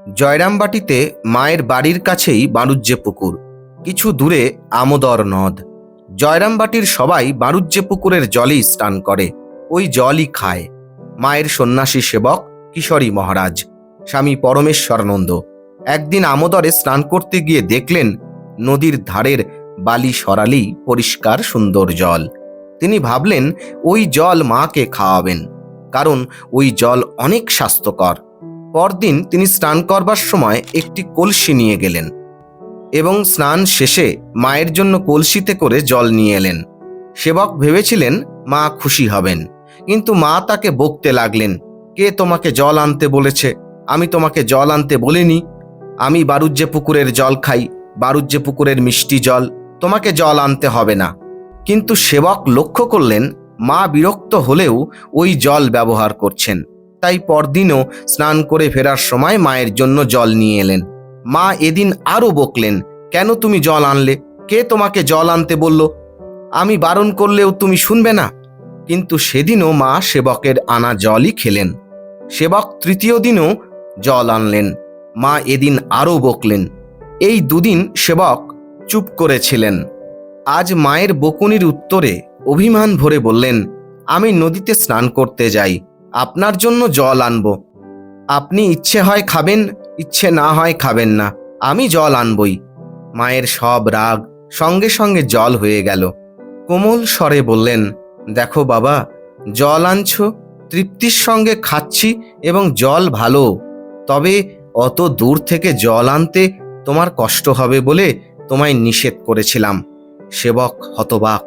জয়রামবাটিতে মায়ের বাড়ির কাছেই বাণুজ্যে পুকুর, কিছু দূরে আমোদর নদ। জয়রামবাটির সবাই বাণুজ্যে পুকুরের জলেই স্নান করে, ওই জলই খায়। মায়ের সন্ন্যাসী সেবক কিশোরী মহারাজ স্বামী পরমেশ্বরানন্দ একদিন আমোদরে স্নান করতে গিয়ে দেখলেন নদীর ধারের বালি সরালি পরিষ্কার সুন্দর জল। তিনি ভাবলেন ওই জল মাকে খাওয়াবেন, কারণ ওই জল অনেক স্বাস্থ্যকর। পরদিন তিনি স্নান করবার সময় একটি কলসি নিয়ে গেলেন এবং স্নান শেষে মায়ের জন্য কলসিতে করে জল নিয়ে এলেন। সেবক ভেবেছিলেন মা খুশি হবেন, কিন্তু মা তাকে বকতে লাগলেন, কে তোমাকে জল আনতে বলেছে? আমি তোমাকে জল আনতে বলিনি। আমি বাণুজ্যে পুকুরের জল খাই, বাণুজ্যে পুকুরের মিষ্টি জল, তোমাকে জল আনতে হবে না। কিন্তু সেবক লক্ষ্য করলেন মা বিরক্ত হলেও ওই জল ব্যবহার করছেন, তাই পরদিনও স্নান করে ফেরার সময় মায়ের জন্য জল নিয়ে এলেন। মা এদিন আরও বকলেন, কেন তুমি জল আনলে? কে তোমাকে জল আনতে বলল? আমি বারণ করলেও তুমি শুনবে না। কিন্তু সেদিনও মা সেবকের আনা জলই খেলেন। সেবক তৃতীয় দিনও জল আনলেন। মা এদিন আরও বকলেন। এই দুদিন সেবক চুপ করেছিলেন। আজ মায়ের বকুনির উত্তরে অভিমান ভরে বললেন, আমি নদীতে স্নান করতে যাই, আপনার জন্য জল আনব। আপনি ইচ্ছে হয় খাবেন, ইচ্ছে না হয় খাবেন না, আমি জল আনবই। মায়ের সব রাগ সঙ্গে সঙ্গে জল হয়ে গেল। কোমল স্বরে বললেন, দেখো বাবা, জল আনছো, তৃপ্তির সঙ্গে খাচ্ছি এবং জল ভালো, তবে অত দূর থেকে জল আনতে তোমার কষ্ট হবে বলে তোমায় নিষেধ করেছিলাম। সেবক হতবাক।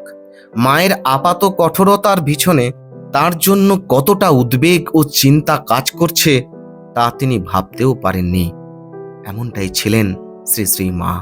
মায়ের আপাত কঠোরতার পিছনে তার জন্য কতটা উদ্বেগ ও চিন্তা কাজ করছে তা তিনি ভাবতেও পারেননি। এমনটাই ছিলেন শ্রী শ্রী মা।